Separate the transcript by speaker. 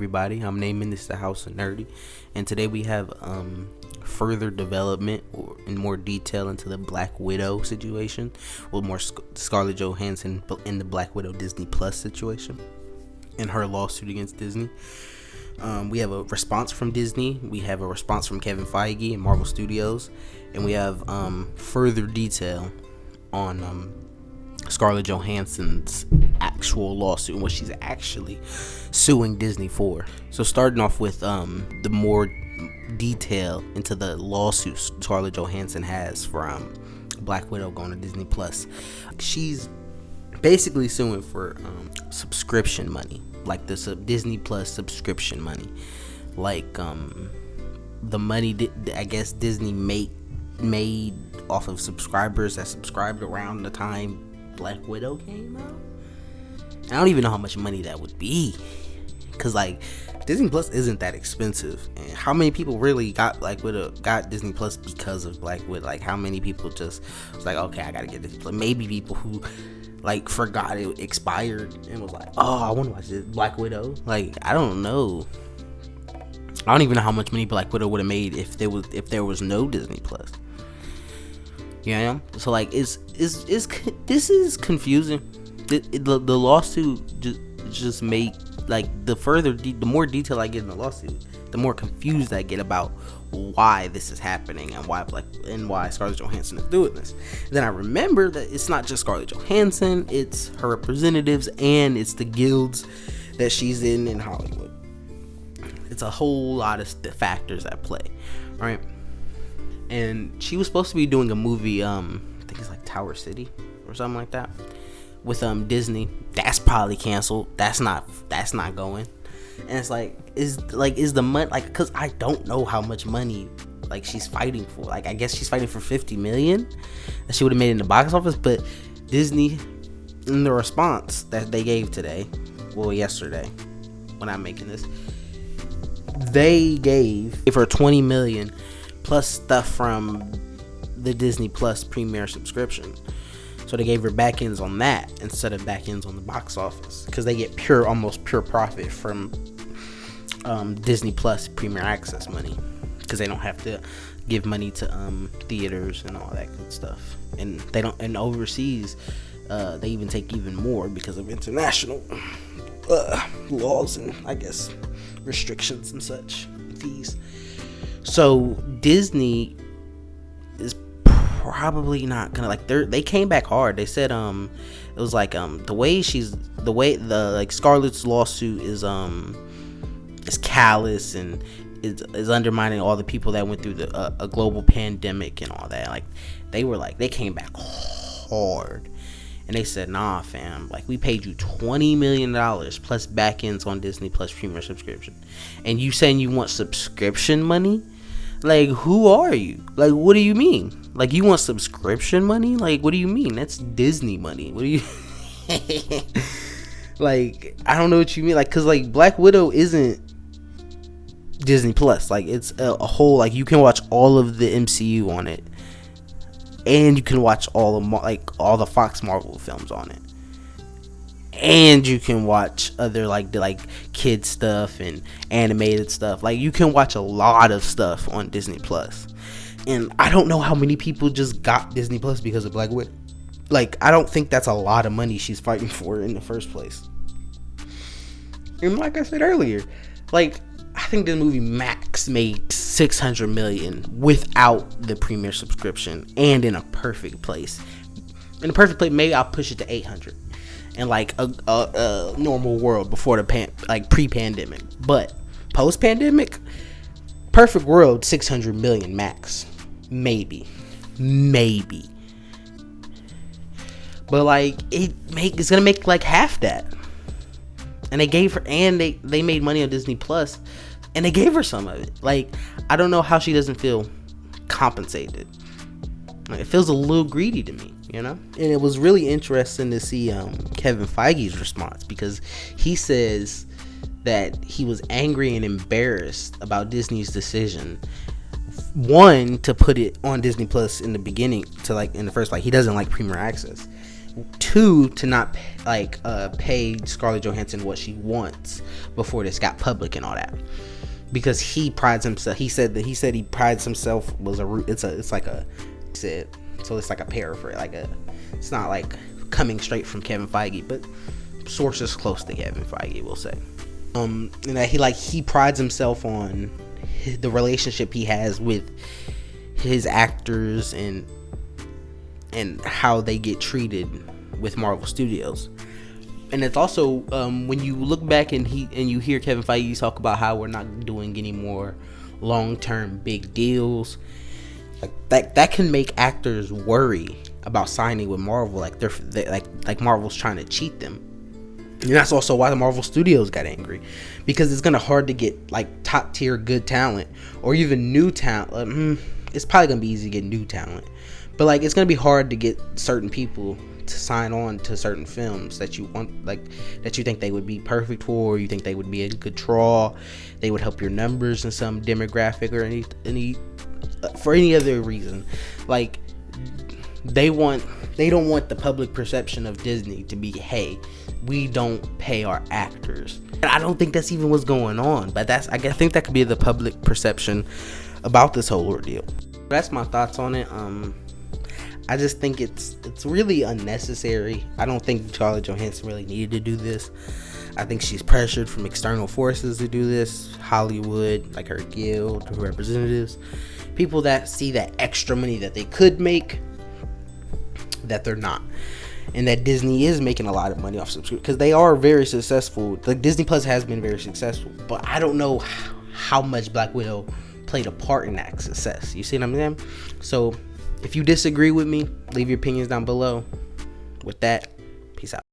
Speaker 1: Everybody, I'm naming this the House of Nerdy, and today we have further development or in more detail into the Black Widow situation, or more Scarlett Johansson in the Black Widow Disney Plus situation and her lawsuit against Disney. We have a response from Disney, we have a response from Kevin Feige and Marvel Studios, and we have further detail on Scarlett Johansson's actual lawsuit and what she's actually suing Disney for. So starting off with the more detail into the lawsuit Scarlett Johansson has for Black Widow going to Disney Plus. She's basically suing for subscription money, like the Disney Plus subscription money, like the money I guess Disney made off of subscribers that subscribed around the time Black Widow came out. I don't even know how much money that would be, cause like Disney Plus isn't that expensive, and how many people really got Disney Plus because of Black Widow? Like how many people just was like, okay, I gotta get this. Maybe people who like forgot it expired and was like, oh, I want to watch this Black Widow. Like I don't know. I don't even know how much money Black Widow would have made if there was no Disney Plus. You know, so like this is confusing. The lawsuit just make like the more detail I get in the lawsuit, the more confused I get about why this is happening and why Scarlett Johansson is doing this. Then I remember that it's not just Scarlett Johansson, it's her representatives and it's the guilds that she's in Hollywood. It's a whole lot of factors at play, right? And she was supposed to be doing a movie, I think it's like Tower City or something like that, with Disney. That's probably canceled. That's not going. And it's like is the money, like, because I don't know how much money like she's fighting for. Like I guess she's fighting for $50 million that she would have made in the box office. But Disney, in the response that they gave yesterday when I'm making this, they gave her $20 million plus stuff from the Disney Plus Premier subscription. So they gave her back ends on that instead of back ends on the box office, because they get almost pure profit from Disney Plus Premier Access money, because they don't have to give money to theaters and all that good stuff. And they don't. And overseas, they even take even more because of international laws and I guess restrictions and such, fees. So Disney is probably not gonna, like, they came back hard. They said it was like the way Scarlett's lawsuit is callous and is undermining all the people that went through a global pandemic and all that. Like they came back hard. And they said, nah, fam, like, we paid you $20 million plus back ends on Disney Plus Premier subscription. And you saying you want subscription money? Like, who are you? Like, what do you mean? Like, you want subscription money? Like, what do you mean? That's Disney money. What do you... Like, I don't know what you mean. Like, because, like, Black Widow isn't Disney Plus. Like, it's a whole... Like, you can watch all of the MCU on it. And you can watch all the Fox Marvel films on it, and you can watch other the kid stuff and animated stuff. Like, you can watch a lot of stuff on Disney Plus. And I don't know how many people just got Disney Plus because of Black Widow. Like, I don't think that's a lot of money she's fighting for in the first place. And like I said earlier, like, I think the movie max made $600 million without the Premier subscription, and in a perfect place. In a perfect place, maybe I'll push it to 800 in like a normal world before the pre-pandemic. But post-pandemic, perfect world, 600 million max, maybe. But like it's gonna make like half that. And they gave her, and they made money on Disney Plus, and they gave her some of it. Like, I don't know how she doesn't feel compensated. Like, it feels a little greedy to me, you know? And it was really interesting to see Kevin Feige's response, because he says that he was angry and embarrassed about Disney's decision. One, to put it on Disney Plus in the beginning, in the first, like, he doesn't like Premier Access. Two, to not pay Scarlett Johansson what she wants before this got public and all that, because he prides himself. He said he prides himself it's like a paraphrase, it's not like coming straight from Kevin Feige, but sources close to Kevin Feige will say, and that he prides himself on the relationship he has with his actors and how they get treated with Marvel Studios. And it's also when you look back and you hear Kevin Feige talk about how we're not doing any more long-term big deals, that can make actors worry about signing with Marvel, like Marvel's trying to cheat them. And that's also why the Marvel Studios got angry, because it's gonna hard to get top tier good talent, or even new talent. It's probably gonna be easy to get new talent, but it's gonna be hard to get certain people to sign on to certain films that you want, that you think they would be perfect for, or you think they would be a good draw, they would help your numbers in some demographic, or any for any other reason. They don't want the public perception of Disney to be, hey, we don't pay our actors. And I don't think that's even what's going on, but I think that could be the public perception about this whole ordeal. That's my thoughts on it. I just think it's really unnecessary. I don't think Scarlett Johansson really needed to do this. I think she's pressured from external forces to do this. Hollywood, her guild, her representatives, people that see that extra money that they could make, that they're not. And that Disney is making a lot of money off subscription, because they are very successful. Disney Plus has been very successful, but I don't know how much Black Widow played a part in that success. You see what I'm saying? So if you disagree with me, leave your opinions down below. With that, peace out.